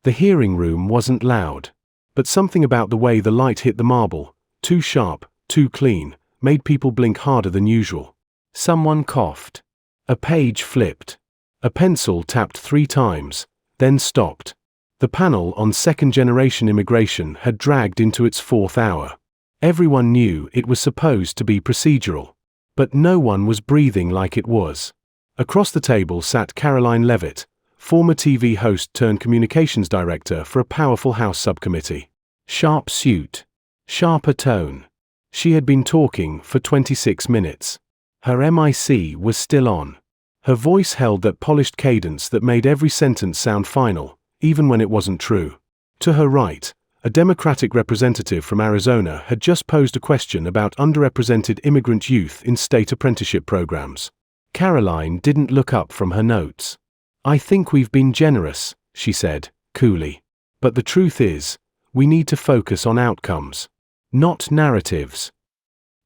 The hearing room wasn't loud, but something about the way the light hit the marble, too sharp, too clean, made people blink harder than usual. Someone coughed. A page flipped. A pencil tapped 3 times, then stopped. The panel on second-generation immigration had dragged into its 4th hour. Everyone knew it was supposed to be procedural, but no one was breathing like it was. Across the table sat Karoline Leavitt, former TV host turned communications director for a powerful House subcommittee. Sharp suit. Sharper tone. She had been talking for 26 minutes. Her mic was still on. Her voice held that polished cadence that made every sentence sound final, even when it wasn't true. To her right, a Democratic representative from Arizona had just posed a question about underrepresented immigrant youth in state apprenticeship programs. Karoline didn't look up from her notes. "I think we've been generous," she said, coolly. "But the truth is, we need to focus on outcomes, not narratives."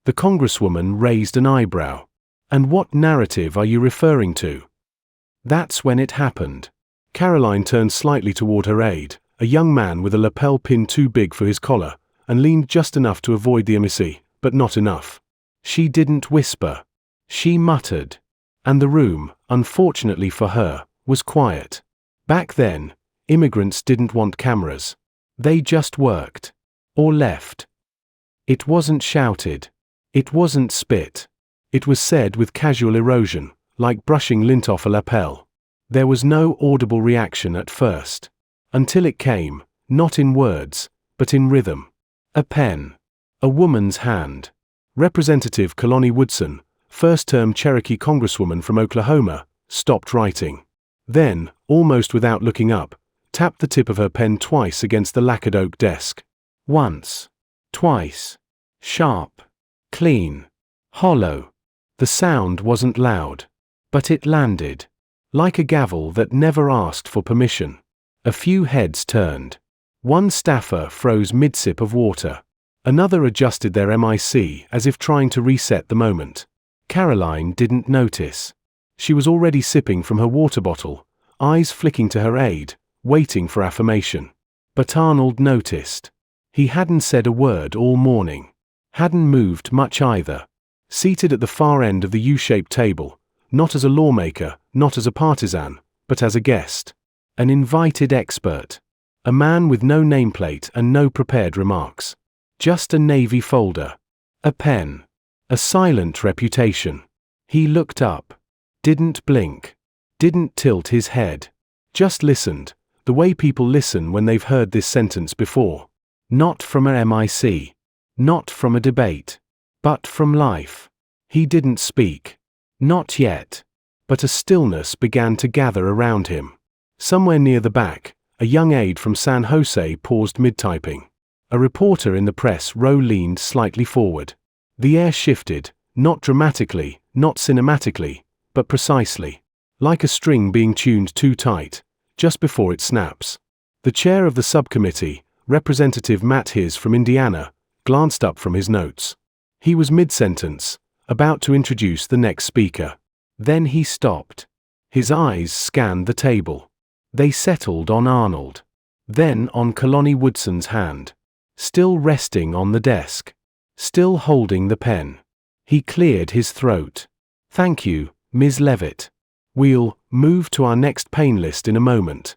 The congresswoman raised an eyebrow. "And what narrative are you referring to?" That's when it happened. Karoline turned slightly toward her aide, a young man with a lapel pin too big for his collar, and leaned just enough to avoid the embassy, but not enough. She didn't whisper. She muttered. And the room, unfortunately for her, was quiet. Back then, immigrants didn't want cameras. They just worked. Or left. It wasn't shouted. It wasn't spit. It was said with casual erosion, like brushing lint off a lapel. There was no audible reaction at first. Until it came, not in words, but in rhythm. A pen. A woman's hand. Representative Karoline Woodson, first-term Cherokee congresswoman from Oklahoma, stopped writing. Then, almost without looking up, tapped the tip of her pen twice against the lacquered oak desk. Once. Twice. Sharp. Clean. Hollow. The sound wasn't loud. But it landed. Like a gavel that never asked for permission. A few heads turned. One staffer froze mid-sip of water. Another adjusted their mic as if trying to reset the moment. Karoline didn't notice. She was already sipping from her water bottle, eyes flicking to her aide, waiting for affirmation. But Arnold noticed. He hadn't said a word all morning. Hadn't moved much either. Seated at the far end of the U-shaped table, not as a lawmaker, not as a partisan, but as a guest. An invited expert. A man with no nameplate and no prepared remarks. Just a navy folder. A pen. A silent reputation. He looked up. Didn't blink. Didn't tilt his head. Just listened, the way people listen when they've heard this sentence before. Not from a mic. Not from a debate. But from life. He didn't speak. Not yet. But a stillness began to gather around him. Somewhere near the back, a young aide from San Jose paused mid-typing. A reporter in the press row leaned slightly forward. The air shifted, not dramatically, not cinematically, but precisely. Like a string being tuned too tight, just before it snaps. The chair of the subcommittee, Representative Matt Hiss from Indiana, glanced up from his notes. He was mid-sentence, about to introduce the next speaker. Then he stopped. His eyes scanned the table. They settled on Arnold. Then on Karoline Woodson's hand. Still resting on the desk. Still holding the pen. He cleared his throat. "Thank you, Ms. Leavitt. We'll move to our next pain list in a moment."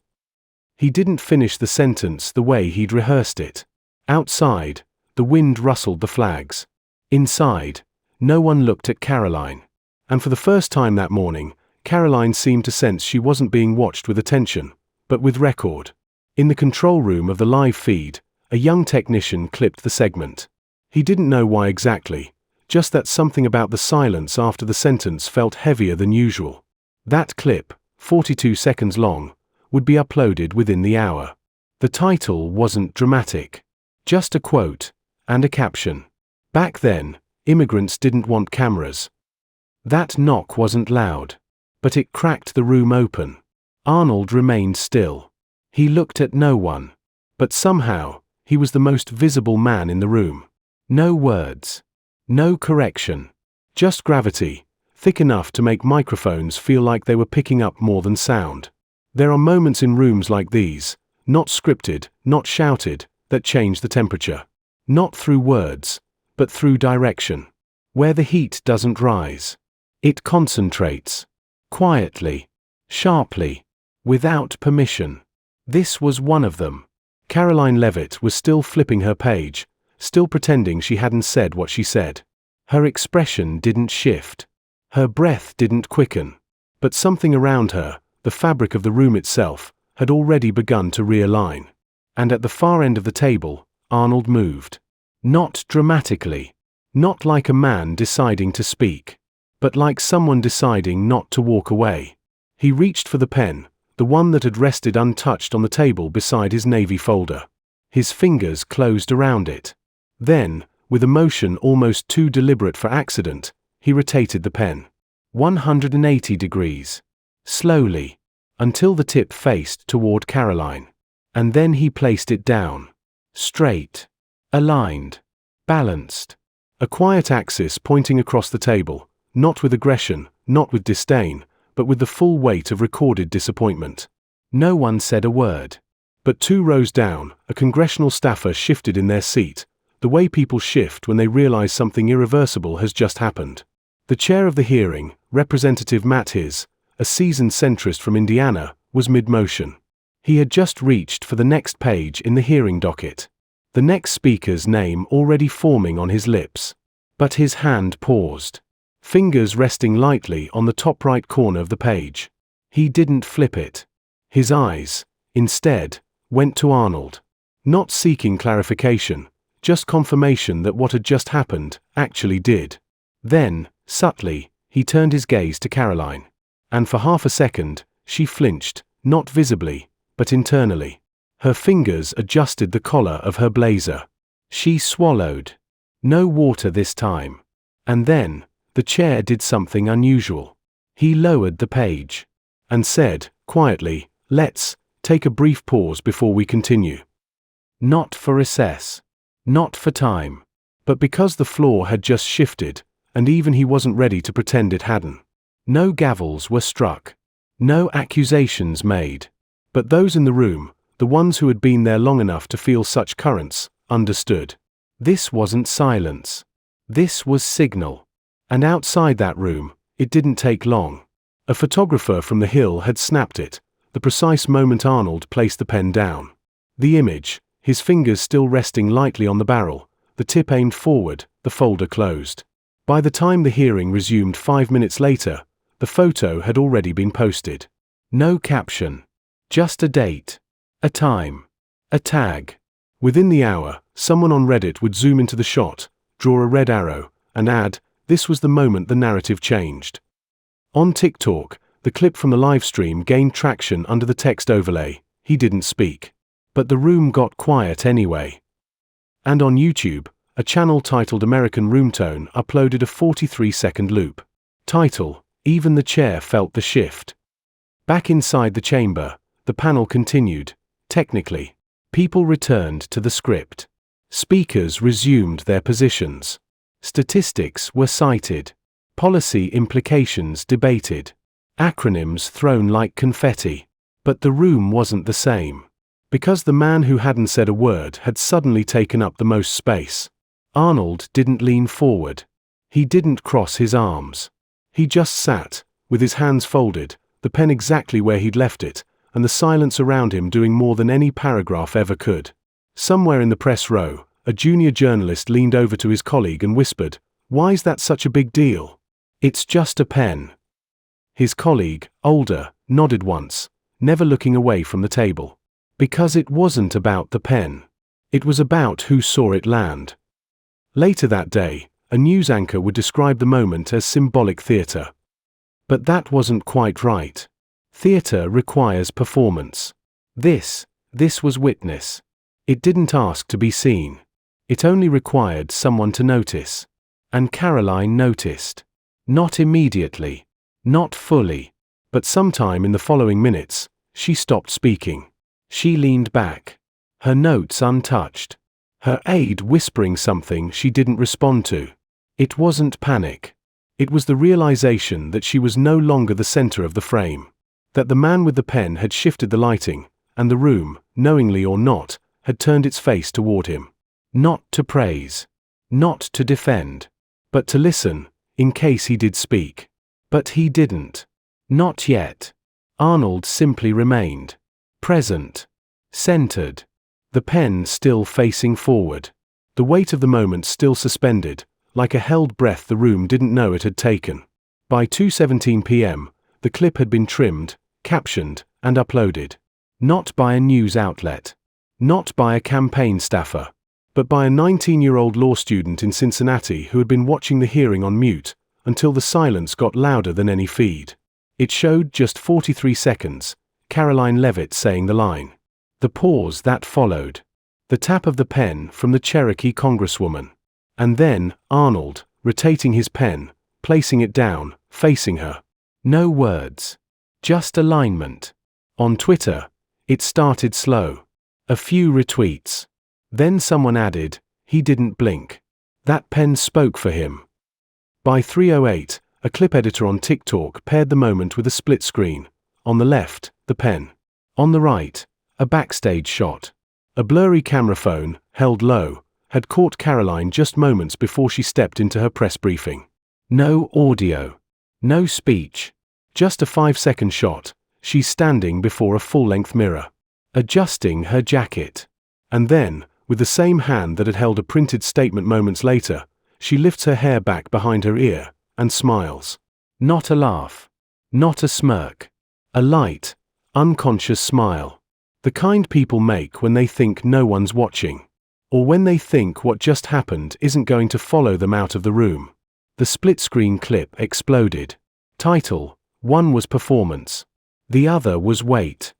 He didn't finish the sentence the way he'd rehearsed it. Outside, the wind rustled the flags. Inside, no one looked at Karoline. And for the first time that morning, Karoline seemed to sense she wasn't being watched with attention, but with record. In the control room of the live feed, a young technician clipped the segment. He didn't know why exactly, just that something about the silence after the sentence felt heavier than usual. That clip, 42 seconds long, would be uploaded within the hour. The title wasn't dramatic. Just a quote, and a caption. Back then, immigrants didn't want cameras. That knock wasn't loud, but it cracked the room open. Arnold remained still. He looked at no one. But somehow, he was the most visible man in the room. No words. No correction. Just gravity, thick enough to make microphones feel like they were picking up more than sound. There are moments in rooms like these, Not scripted, not shouted, that changed the temperature. Not through words, but through direction. Where the heat doesn't rise. It concentrates. Quietly. Sharply. Without permission. This was one of them. Karoline Leavitt was still flipping her page, still pretending she hadn't said what she said. Her expression didn't shift. Her breath didn't quicken. But something around her, the fabric of the room itself, had already begun to realign. And at the far end of the table, Arnold moved. Not dramatically. Not like a man deciding to speak. But like someone deciding not to walk away. He reached for the pen, the one that had rested untouched on the table beside his navy folder. His fingers closed around it. Then, with a motion almost too deliberate for accident, he rotated the pen. 180 degrees. Slowly. Until the tip faced toward Karoline. And then he placed it down. Straight. Aligned. Balanced. A quiet axis pointing across the table, not with aggression, not with disdain, but with the full weight of recorded disappointment. No one said a word. But 2 rows down, a congressional staffer shifted in their seat, the way people shift when they realize something irreversible has just happened. The chair of the hearing, Representative Matt Hiss, a seasoned centrist from Indiana, was mid-motion. He had just reached for the next page in the hearing docket. The next speaker's name already forming on his lips. But his hand paused. Fingers resting lightly on the top right corner of the page. He didn't flip it. His eyes, instead, went to Arnold. Not seeking clarification, just confirmation that what had just happened actually did. Then, subtly, he turned his gaze to Karoline. And for half a second, she flinched, not visibly, but internally. Her fingers adjusted the collar of her blazer. She swallowed. No water this time. And then, the chair did something unusual. He lowered the page. And said, quietly, "Let's take a brief pause before we continue." Not for recess. Not for time. But because the floor had just shifted, and even he wasn't ready to pretend it hadn't. No gavels were struck. No accusations made. But those in the room, the ones who had been there long enough to feel such currents, understood. This wasn't silence. This was signal. And outside that room, it didn't take long. A photographer from the Hill had snapped it, the precise moment Arnold placed the pen down. The image, his fingers still resting lightly on the barrel, the tip aimed forward, the folder closed. By the time the hearing resumed 5 minutes later, the photo had already been posted. No caption. Just a date. A time. A tag. Within the hour, someone on Reddit would zoom into the shot, draw a red arrow, and add, "This was the moment the narrative changed." On TikTok, the clip from the live stream gained traction under the text overlay, "He didn't speak." But the room got quiet anyway. And on YouTube, a channel titled American Room Tone uploaded a 43-second loop. Title, "Even the chair felt the shift." Back inside the chamber, the panel continued. Technically, people returned to the script. Speakers resumed their positions. Statistics were cited. Policy implications debated. Acronyms thrown like confetti. But the room wasn't the same. Because the man who hadn't said a word had suddenly taken up the most space. Arnold didn't lean forward. He didn't cross his arms. He just sat, with his hands folded, the pen exactly where he'd left it, and the silence around him doing more than any paragraph ever could. Somewhere in the press row, a junior journalist leaned over to his colleague and whispered, "Why's that such a big deal?" "It's just a pen." His colleague, older, nodded once, never looking away from the table. Because it wasn't about the pen. It was about who saw it land. Later that day, a news anchor would describe the moment as symbolic theater. But that wasn't quite right. Theater requires performance. This was witness. It didn't ask to be seen. It only required someone to notice. And Karoline noticed. Not immediately. Not fully. But sometime in the following minutes, she stopped speaking. She leaned back. Her notes untouched. Her aide whispering something she didn't respond to. It wasn't panic. It was the realization that she was no longer the center of the frame. That the man with the pen had shifted the lighting, and the room, knowingly or not, had turned its face toward him. Not to praise. Not to defend. But to listen, in case he did speak. But he didn't. Not yet. Arnold simply remained. Present. Centered. The pen still facing forward. The weight of the moment still suspended, like a held breath the room didn't know it had taken. By 2:17 p.m., the clip had been trimmed, captioned, and uploaded. Not by a news outlet. Not by a campaign staffer. But by a 19-year-old law student in Cincinnati who had been watching the hearing on mute, until the silence got louder than any feed. It showed just 43 seconds, Karoline Leavitt saying the line. The pause that followed. The tap of the pen from the Cherokee congresswoman. And then, Arnold, rotating his pen, placing it down, facing her. No words. Just alignment. On Twitter, it started slow. A few retweets. Then someone added, he didn't blink. That pen spoke for him. By 3:08, a clip editor on TikTok paired the moment with a split screen. On the left, the pen. On the right, a backstage shot. A blurry camera phone, held low, had caught Karoline just moments before she stepped into her press briefing. No audio. No speech. Just a 5-second shot. She's standing before a full-length mirror. Adjusting her jacket. And then, with the same hand that had held a printed statement moments later, she lifts her hair back behind her ear, and smiles. Not a laugh. Not a smirk. A light, unconscious smile. The kind people make when they think no one's watching. Or when they think what just happened isn't going to follow them out of the room. The split-screen clip exploded. Title: one was performance. The other was weight.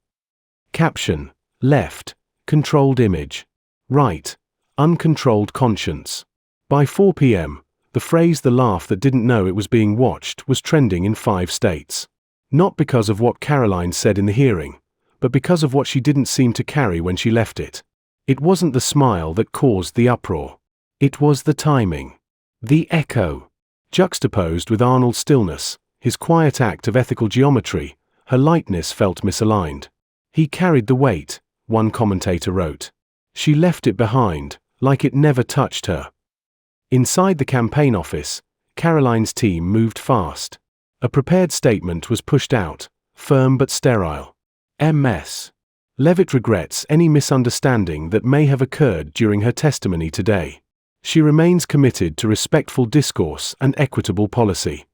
Caption: left, controlled image. Right, uncontrolled conscience. By 4 p.m., the phrase "the laugh that didn't know it was being watched" was trending in 5 states. Not because of what Karoline said in the hearing, but because of what she didn't seem to carry when she left it. It wasn't the smile that caused the uproar. It was the timing. The echo. Juxtaposed with Arnold's stillness, his quiet act of ethical geometry, her lightness felt misaligned. He carried the weight, one commentator wrote. She left it behind, like it never touched her. Inside the campaign office, Karoline's team moved fast. A prepared statement was pushed out, firm but sterile. MS. Leavitt regrets any misunderstanding that may have occurred during her testimony today. She remains committed to respectful discourse and equitable policy.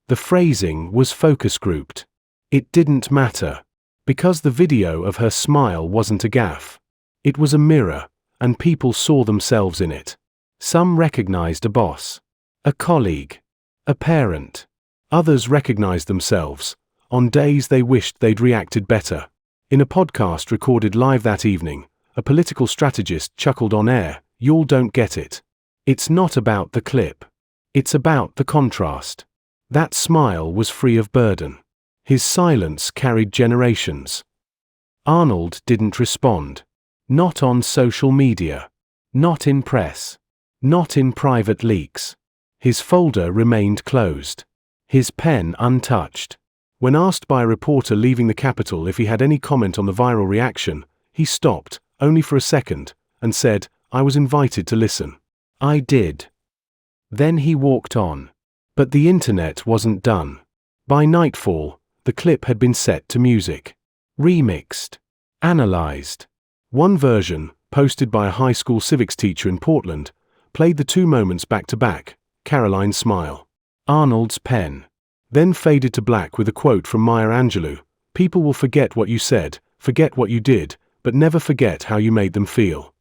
The phrasing was focus grouped. It didn't matter. Because the video of her smile wasn't a gaffe. It was a mirror, and people saw themselves in it. Some recognized a boss, a colleague, a parent. Others recognized themselves, on days they wished they'd reacted better. In a podcast recorded live that evening, a political strategist chuckled on air, "Y'all don't get it. It's not about the clip. It's about the contrast." That smile was free of burden. His silence carried generations. Arnold didn't respond. Not on social media. Not in press. Not in private leaks. His folder remained closed. His pen untouched. When asked by a reporter leaving the Capitol if he had any comment on the viral reaction, he stopped, only for a second, and said, "I was invited to listen. I did." Then he walked on. But the internet wasn't done. By nightfall, the clip had been set to music. Remixed. Analyzed. One version, posted by a high school civics teacher in Portland, played the two moments back to back, Karoline's smile, Arnold's pen. Then faded to black with a quote from Maya Angelou, "People will forget what you said, forget what you did, but never forget how you made them feel."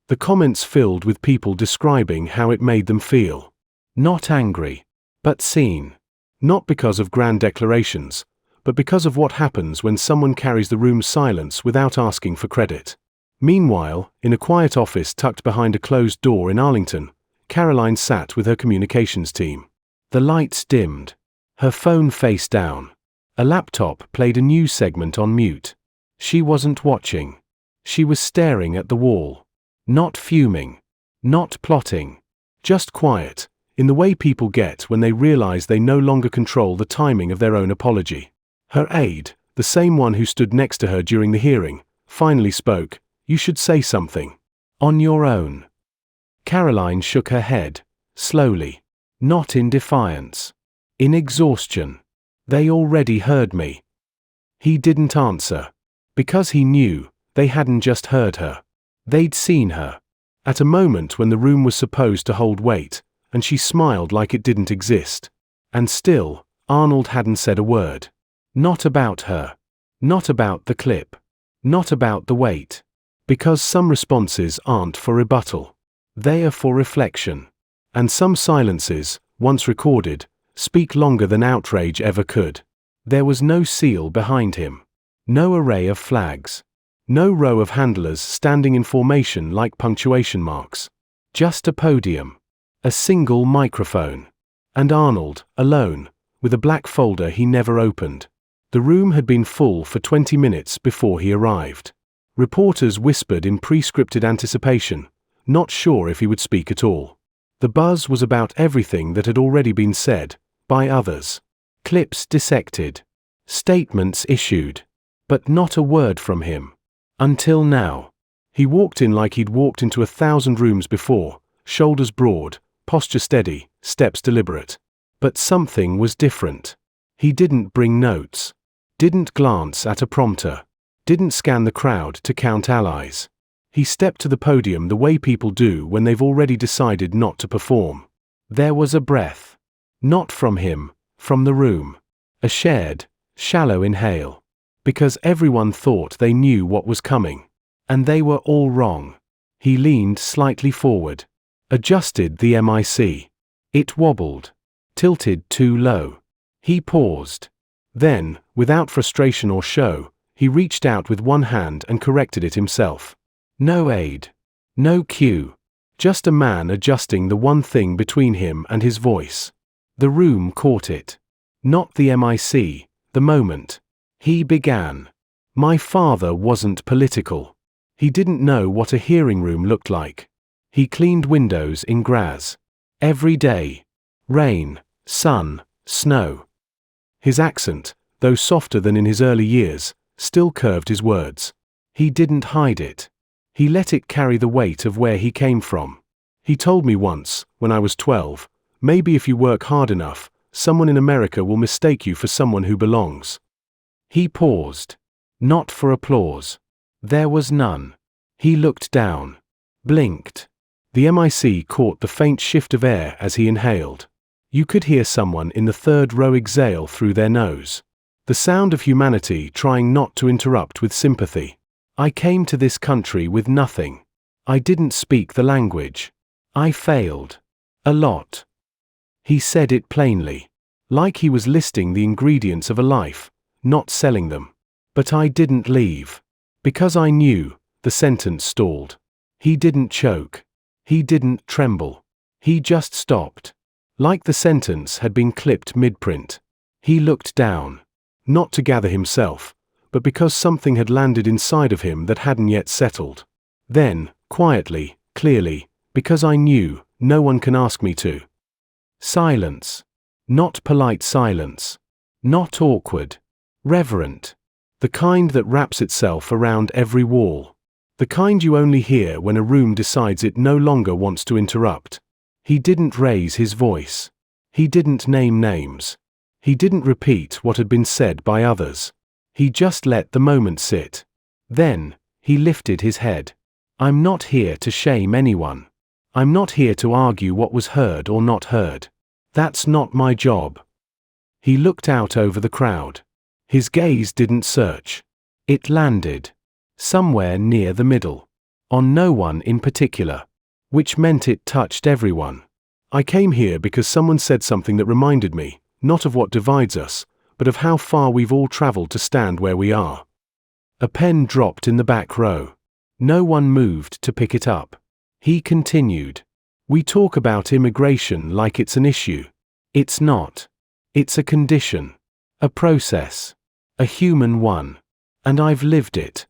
The comments filled with people describing how it made them feel. Not angry, but seen. Not because of grand declarations, but because of what happens when someone carries the room's silence without asking for credit. Meanwhile, in a quiet office tucked behind a closed door in Arlington, Karoline sat with her communications team. The lights dimmed. Her phone face down. A laptop played a news segment on mute. She wasn't watching. She was staring at the wall. Not fuming. Not plotting. Just quiet, in the way people get when they realize they no longer control the timing of their own apology. Her aide, the same one who stood next to her during the hearing, finally spoke, "You should say something. On your own." Karoline shook her head, slowly. Not in defiance. In exhaustion. They already heard me. He didn't answer. Because he knew, they hadn't just heard her. They'd seen her. At a moment when the room was supposed to hold weight, and she smiled like it didn't exist. And still, Arnold hadn't said a word. Not about her. Not about the clip. Not about the weight. Because some responses aren't for rebuttal. They are for reflection. And some silences, once recorded, speak longer than outrage ever could. There was no seal behind him. No array of flags. No row of handlers standing in formation like punctuation marks. Just a podium. A single microphone. And Arnold, alone, with a black folder he never opened. The room had been full for 20 minutes before he arrived. Reporters whispered in pre-scripted anticipation, not sure if he would speak at all. The buzz was about everything that had already been said, by others. Clips dissected. Statements issued. But not a word from him. Until now. He walked in like he'd walked into 1,000 rooms before, shoulders broad, posture steady, steps deliberate. But something was different. He didn't bring notes. Didn't glance at a prompter. Didn't scan the crowd to count allies. He stepped to the podium the way people do when they've already decided not to perform. There was a breath. Not from him, from the room. A shared, shallow inhale. Because everyone thought they knew what was coming. And they were all wrong. He leaned slightly forward. Adjusted the mic. It wobbled. Tilted too low. He paused. Then, without frustration or show, he reached out with one hand and corrected it himself. No aid. No cue. Just a man adjusting the one thing between him and his voice. The room caught it. Not the mic, the moment. He began. My father wasn't political. He didn't know what a hearing room looked like. He cleaned windows in Graz. Every day. Rain, sun, snow. His accent, though softer than in his early years, still curved his words. He didn't hide it. He let it carry the weight of where he came from. He told me once, when I was 12, maybe if you work hard enough, someone in America will mistake you for someone who belongs. He paused. Not for applause. There was none. He looked down. Blinked. The mic caught the faint shift of air as he inhaled. You could hear someone in the third row exhale through their nose. The sound of humanity trying not to interrupt with sympathy. I came to this country with nothing. I didn't speak the language. I failed. A lot. He said it plainly. Like he was listing the ingredients of a life, not selling them. But I didn't leave. Because I knew, the sentence stalled. He didn't choke. He didn't tremble. He just stopped. Like the sentence had been clipped mid-print. He looked down. Not to gather himself, but because something had landed inside of him that hadn't yet settled. Then, quietly, clearly, because I knew, no one can ask me to. Silence. Not polite silence. Not awkward. Reverent. The kind that wraps itself around every wall. The kind you only hear when a room decides it no longer wants to interrupt. He didn't raise his voice. He didn't name names. He didn't repeat what had been said by others. He just let the moment sit. Then, he lifted his head. I'm not here to shame anyone. I'm not here to argue what was heard or not heard. That's not my job. He looked out over the crowd. His gaze didn't search. It landed. Somewhere near the middle. On no one in particular. Which meant it touched everyone. I came here because someone said something that reminded me, not of what divides us, but of how far we've all traveled to stand where we are. A pen dropped in the back row. No one moved to pick it up. He continued. We talk about immigration like it's an issue. It's not. It's a condition. A process. A human one. And I've lived it.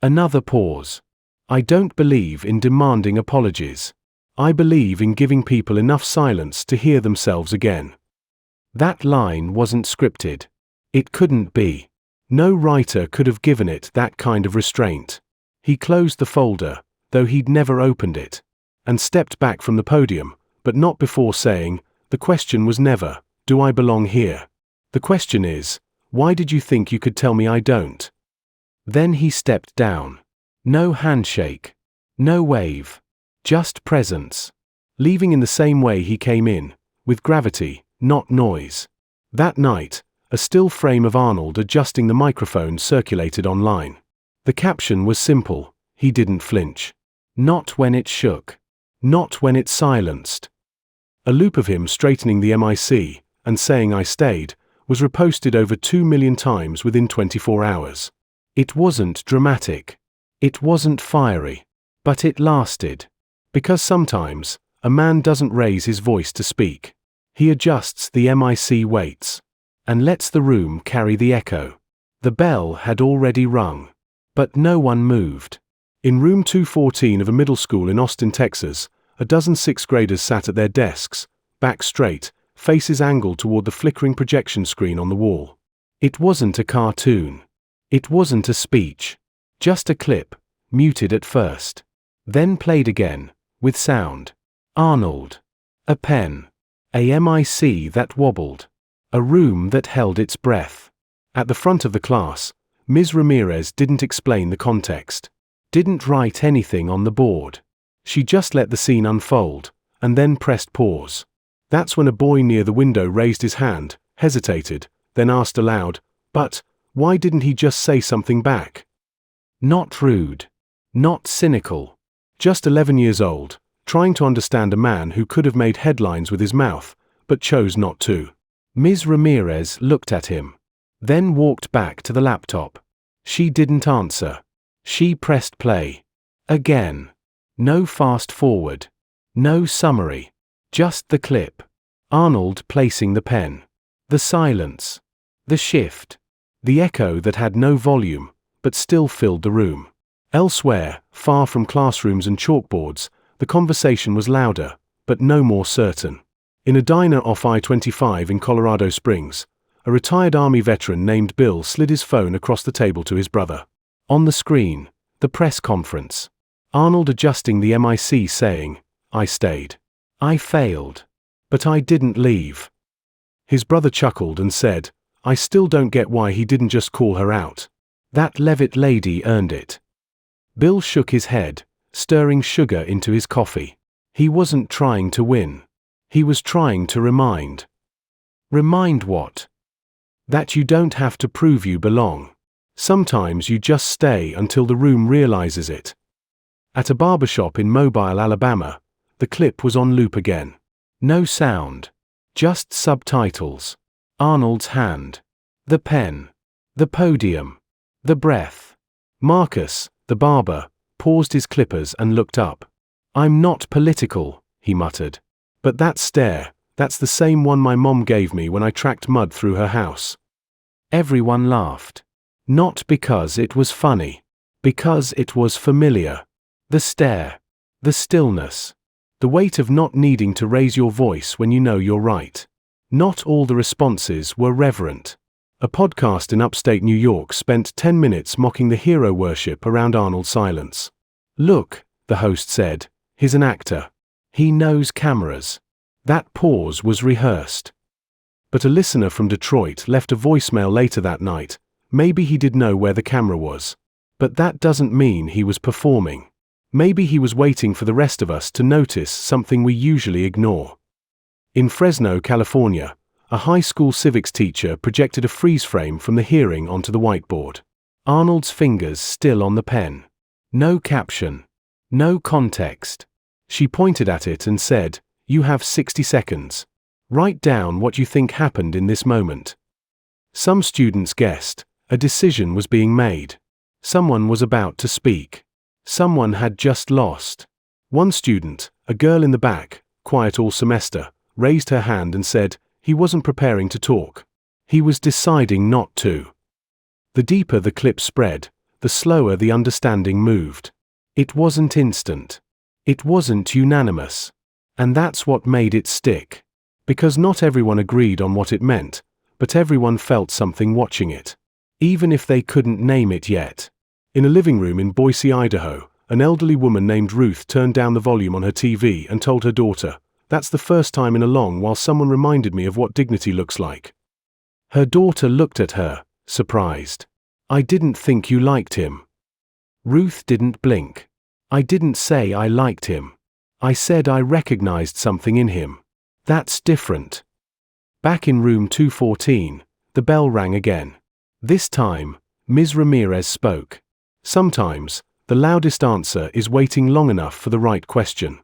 Another pause. I don't believe in demanding apologies. I believe in giving people enough silence to hear themselves again. That line wasn't scripted. It couldn't be. No writer could have given it that kind of restraint. He closed the folder, though he'd never opened it, and stepped back from the podium, but not before saying, "The question was never, do I belong here? The question is, why did you think you could tell me I don't?" Then he stepped down. No handshake. No wave. Just presence. Leaving in the same way he came in, with gravity, not noise. That night, a still frame of Arnold adjusting the microphone circulated online. The caption was simple: he didn't flinch. Not when it shook. Not when it silenced. A loop of him straightening the mic, and saying "I stayed," was reposted over 2 million times within 24 hours. It wasn't dramatic. It wasn't fiery. But it lasted. Because sometimes, a man doesn't raise his voice to speak. He adjusts the mic weights, and lets the room carry the echo. The bell had already rung. But no one moved. In room 214 of a middle school in Austin, Texas, a dozen sixth graders sat at their desks, back straight, faces angled toward the flickering projection screen on the wall. It wasn't a cartoon. It wasn't a speech. Just a clip, muted at first. Then played again, with sound. Arnold. A pen. A mic that wobbled. A room that held its breath. At the front of the class, Ms. Ramirez didn't explain the context. Didn't write anything on the board. She just let the scene unfold, and then pressed pause. That's when a boy near the window raised his hand, hesitated, then asked aloud, "But, why didn't he just say something back?" Not rude. Not cynical. Just 11 years old, trying to understand a man who could have made headlines with his mouth, but chose not to. Ms. Ramirez looked at him. Then walked back to the laptop. She didn't answer. She pressed play. Again. No fast forward. No summary. Just the clip. Arnold placing the pen. The silence. The shift. The echo that had no volume, but still filled the room. Elsewhere, far from classrooms and chalkboards, the conversation was louder, but no more certain. In a diner off I-25 in Colorado Springs, a retired Army veteran named Bill slid his phone across the table to his brother. On the screen, the press conference. Arnold adjusting the mic saying, "I stayed. I failed. But I didn't leave." His brother chuckled and said, "I still don't get why he didn't just call her out. That Leavitt lady earned it." Bill shook his head, stirring sugar into his coffee. He wasn't trying to win. He was trying to remind. Remind what? That you don't have to prove you belong. Sometimes you just stay until the room realizes it. At a barbershop in Mobile, Alabama, the clip was on loop again. No sound. Just subtitles. Arnold's hand. The pen. The podium. The breath. Marcus, the barber, paused his clippers and looked up. "I'm not political," he muttered. "But that stare, that's the same one my mom gave me when I tracked mud through her house." Everyone laughed. Not because it was funny. Because it was familiar. The stare. The stillness. The weight of not needing to raise your voice when you know you're right. Not all the responses were reverent. A podcast in upstate New York spent 10 minutes mocking the hero worship around Arnold's silence. "Look," the host said, "he's an actor. He knows cameras." That pause was rehearsed. But a listener from Detroit left a voicemail later that night. Maybe he did know where the camera was. But that doesn't mean he was performing. Maybe he was waiting for the rest of us to notice something we usually ignore. In Fresno, California, a high school civics teacher projected a freeze frame from the hearing onto the whiteboard. Arnold's fingers still on the pen. No caption. No context. She pointed at it and said, "You have 60 seconds. Write down what you think happened in this moment." Some students guessed. A decision was being made. Someone was about to speak. Someone had just lost. One student, a girl in the back, quiet all semester, raised her hand and said he wasn't preparing to talk. He was deciding not to. The deeper the clip spread, the slower the understanding moved. It wasn't instant. It wasn't unanimous. And that's what made it stick. Because not everyone agreed on what it meant, but everyone felt something watching it. even if they couldn't name it yet. In a living room in Boise, Idaho, an elderly woman named Ruth turned down the volume on her TV and told her daughter, "That's the first time in a long while someone reminded me of what dignity looks like." Her daughter looked at her, surprised. "I didn't think you liked him." Ruth didn't blink. "I didn't say I liked him. I said I recognized something in him. That's different." Back in room 214, the bell rang again. This time, Ms. Ramirez spoke. Sometimes, the loudest answer is waiting long enough for the right question.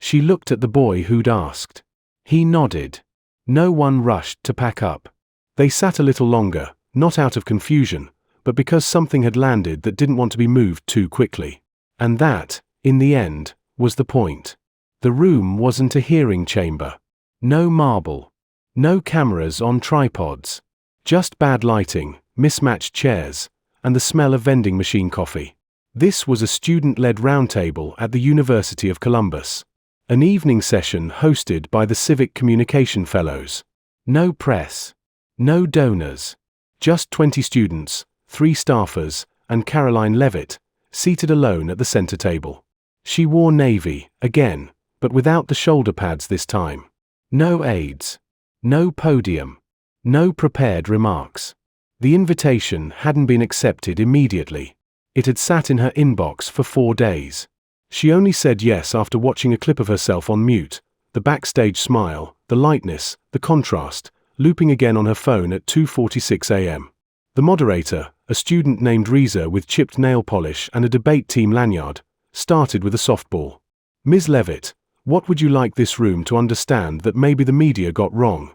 She looked at the boy who'd asked. He nodded. No one rushed to pack up. They sat a little longer, not out of confusion, but because something had landed that didn't want to be moved too quickly. And that, in the end, was the point. The room wasn't a hearing chamber. No marble. No cameras on tripods. Just bad lighting, mismatched chairs, and the smell of vending machine coffee. This was a student-led roundtable at the University of Columbus. An evening session hosted by the Civic Communication Fellows. No press. No donors. Just 20 students, 3 staffers, and Karoline Leavitt, seated alone at the center table. She wore navy, again, but without the shoulder pads this time. No aides. No podium. No prepared remarks. The invitation hadn't been accepted immediately. It had sat in her inbox for 4 days. She only said yes after watching a clip of herself on mute, the backstage smile, the lightness, the contrast, looping again on her phone at 2:46 a.m. The moderator, a student named Reza with chipped nail polish and a debate team lanyard, started with a softball. "Ms. Leavitt, what would you like this room to understand that maybe the media got wrong?"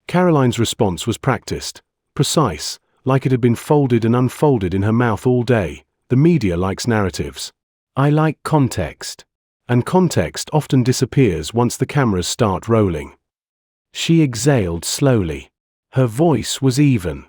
Karoline's response was practiced, precise, like it had been folded and unfolded in her mouth all day. The media likes narratives. "I like context. And context often disappears once the cameras start rolling." She exhaled slowly. Her voice was even.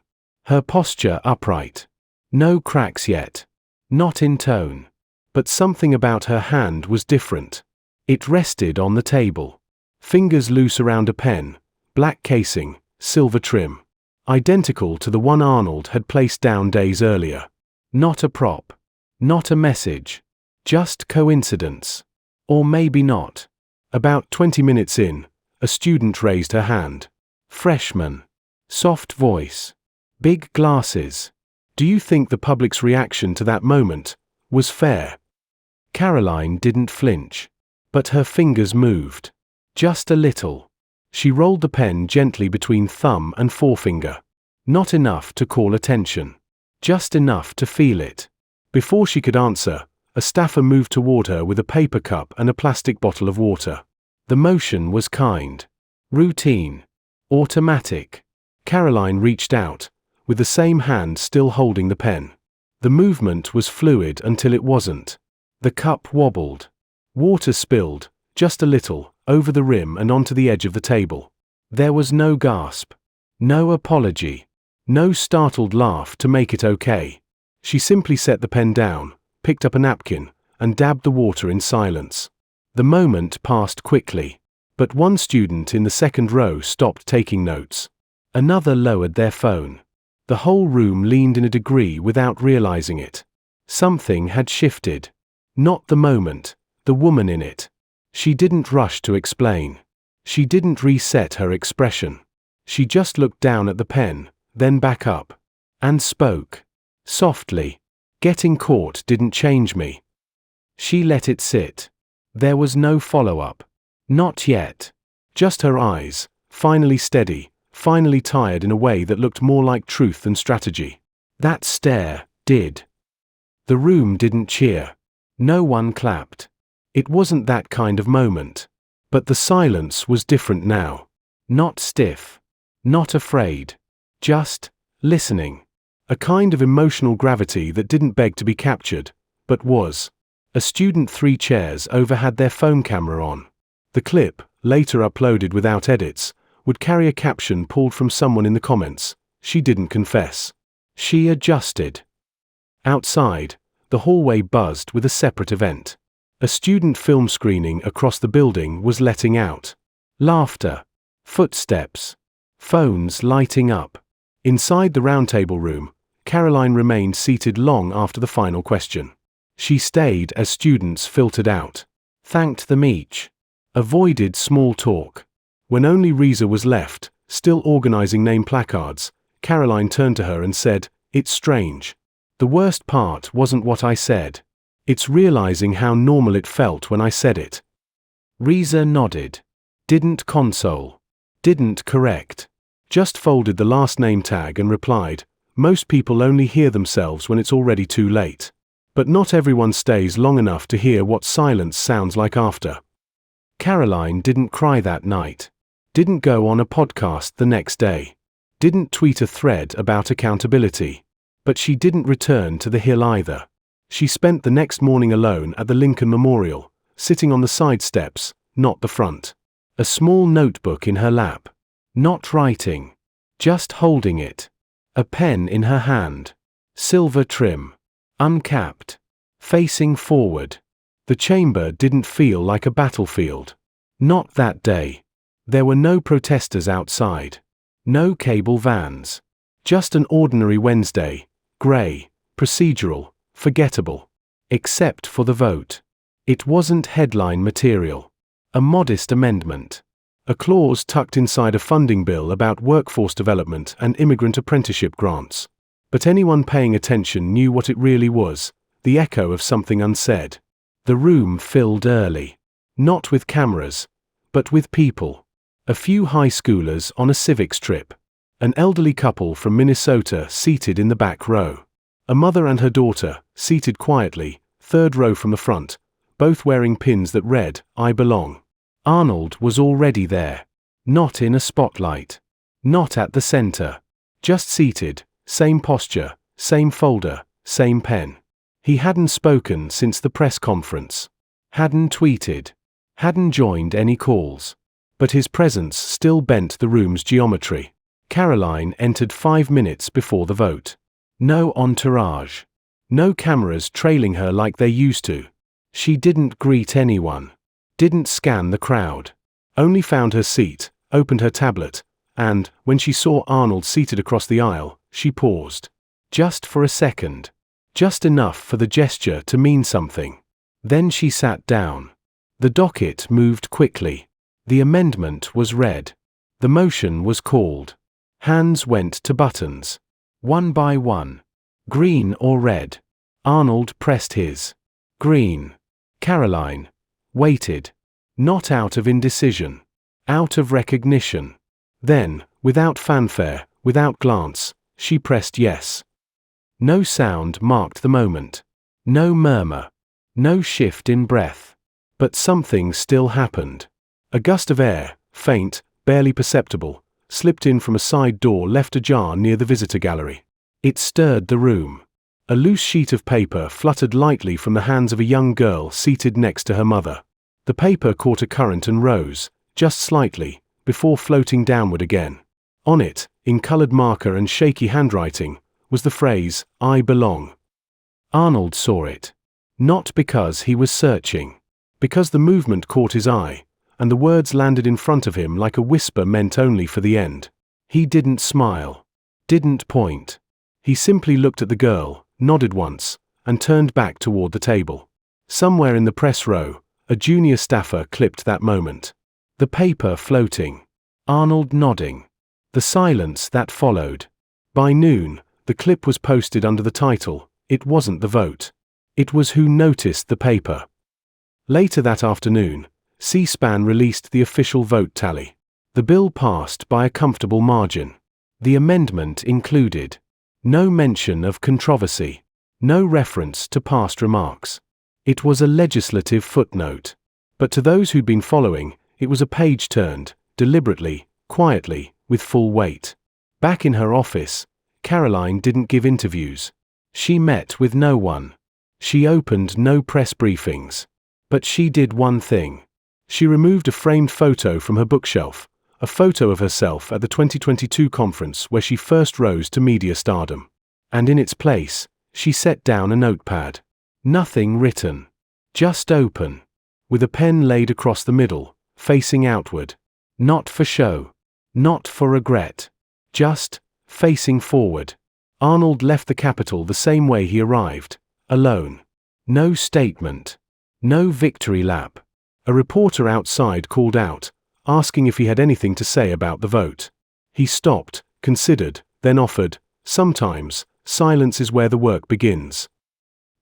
Her posture upright. No cracks yet. Not in tone. But something about her hand was different. It rested on the table. Fingers loose around a pen, black casing, silver trim. Identical to the one Arnold had placed down days earlier. Not a prop. Not a message. Just coincidence. Or maybe not. About 20 minutes in, a student raised her hand. Freshman. Soft voice. Big glasses. "Do you think the public's reaction to that moment was fair?" Karoline didn't flinch. But her fingers moved. Just a little. She rolled the pen gently between thumb and forefinger. Not enough to call attention. Just enough to feel it. Before she could answer, a staffer moved toward her with a paper cup and a plastic bottle of water. The motion was kind. Routine. Automatic. Karoline reached out, with the same hand still holding the pen. The movement was fluid until it wasn't. The cup wobbled. Water spilled, just a little, over the rim and onto the edge of the table. There was no gasp. No apology. No startled laugh to make it okay. She simply set the pen down, picked up a napkin, and dabbed the water in silence. The moment passed quickly. But one student in the second row stopped taking notes. Another lowered their phone. The whole room leaned in a degree without realizing it. Something had shifted. Not the moment. The woman in it. She didn't rush to explain. She didn't reset her expression. She just looked down at the pen, then back up. And spoke. Softly. "Getting caught didn't change me." She let it sit. There was no follow-up. Not yet. Just her eyes, finally steady, finally tired in a way that looked more like truth than strategy. That stare did. The room didn't cheer. No one clapped. It wasn't that kind of moment. But the silence was different now. Not stiff. Not afraid. Just listening. A kind of emotional gravity that didn't beg to be captured, but was. A student 3 chairs over had their phone camera on. The clip, later uploaded without edits, would carry a caption pulled from someone in the comments. She didn't confess. She adjusted. Outside, the hallway buzzed with a separate event. A student film screening across the building was letting out. Laughter. Footsteps. Phones lighting up. Inside the roundtable room, Karoline remained seated long after the final question. She stayed as students filtered out, thanked them each, avoided small talk. When only Reza was left, still organizing name placards, Karoline turned to her and said, "It's strange. The worst part wasn't what I said. It's realizing how normal it felt when I said it." Reza nodded. Didn't console. Didn't correct. Just folded the last name tag and replied, "Most people only hear themselves when it's already too late. But not everyone stays long enough to hear what silence sounds like after." Karoline didn't cry that night. Didn't go on a podcast the next day. Didn't tweet a thread about accountability. But she didn't return to the Hill either. She spent the next morning alone at the Lincoln Memorial, sitting on the side steps, not the front. A small notebook in her lap. Not writing. Just holding it. A pen in her hand. Silver trim. Uncapped. Facing forward. The chamber didn't feel like a battlefield. Not that day. There were no protesters outside. No cable vans. Just an ordinary Wednesday. Grey, procedural, forgettable. Except for the vote. It wasn't headline material. A modest amendment. A clause tucked inside a funding bill about workforce development and immigrant apprenticeship grants. But anyone paying attention knew what it really was, the echo of something unsaid. The room filled early. Not with cameras, but with people. A few high schoolers on a civics trip. An elderly couple from Minnesota seated in the back row. A mother and her daughter, seated quietly, third row from the front, both wearing pins that read, "I belong." Arnold was already there. Not in a spotlight. Not at the center. Just seated, same posture, same folder, same pen. He hadn't spoken since the press conference. Hadn't tweeted. Hadn't joined any calls. But his presence still bent the room's geometry. Karoline entered 5 minutes before the vote. No entourage. No cameras trailing her like they used to. She didn't greet anyone. Didn't scan the crowd. Only found her seat, opened her tablet, and, when she saw Arnold seated across the aisle, she paused. Just for a second. Just enough for the gesture to mean something. Then she sat down. The docket moved quickly. The amendment was read. The motion was called. Hands went to buttons. One by one. Green or red. Arnold pressed his. Green. Karoline waited. Not out of indecision. Out of recognition. Then, without fanfare, without glance, she pressed yes. No sound marked the moment. No murmur. No shift in breath. But something still happened. A gust of air, faint, barely perceptible, slipped in from a side door left ajar near the visitor gallery. It stirred the room. A loose sheet of paper fluttered lightly from the hands of a young girl seated next to her mother. The paper caught a current and rose, just slightly, before floating downward again. On it, in colored marker and shaky handwriting, was the phrase, "I belong." Arnold saw it. Not because he was searching. Because the movement caught his eye, and the words landed in front of him like a whisper meant only for the end. He didn't smile. Didn't point. He simply looked at the girl, nodded once, and turned back toward the table. Somewhere in the press row, a junior staffer clipped that moment. The paper floating. Arnold nodding. The silence that followed. By noon, the clip was posted under the title, "It wasn't the vote. It was who noticed the paper." Later that afternoon, C-SPAN released the official vote tally. The bill passed by a comfortable margin. The amendment included no mention of controversy, no reference to past remarks. It was a legislative footnote. But to those who'd been following, it was a page turned, deliberately, quietly, with full weight. Back in her office, Karoline didn't give interviews. She met with no one. She opened no press briefings. But she did one thing. She removed a framed photo from her bookshelf, a photo of herself at the 2022 conference where she first rose to media stardom. And in its place, she set down a notepad. Nothing written. Just open. With a pen laid across the middle, facing outward. Not for show. Not for regret. Just, facing forward. Arnold left the capital the same way he arrived, alone. No statement. No victory lap. A reporter outside called out, asking if he had anything to say about the vote. He stopped, considered, then offered, "Sometimes, silence is where the work begins."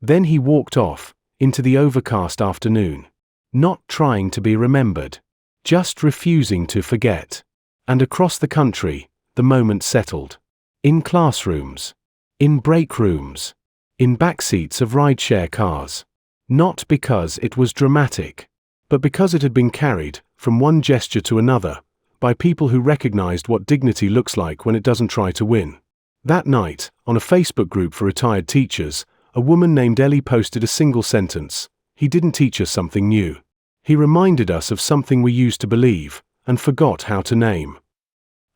Then he walked off, into the overcast afternoon. Not trying to be remembered. Just refusing to forget. And across the country, the moment settled. In classrooms. In break rooms. In backseats of rideshare cars. Not because it was dramatic, but because it had been carried, from one gesture to another, by people who recognized what dignity looks like when it doesn't try to win. That night, on a Facebook group for retired teachers, a woman named Ellie posted a single sentence: "He didn't teach us something new. He reminded us of something we used to believe, and forgot how to name."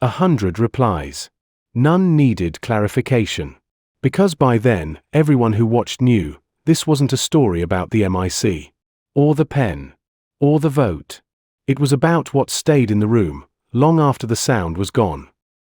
100 replies. None needed clarification. Because by then, everyone who watched knew, this wasn't a story about the MIC. Or the pen. Or the vote. It was about what stayed in the room, long after the sound was gone.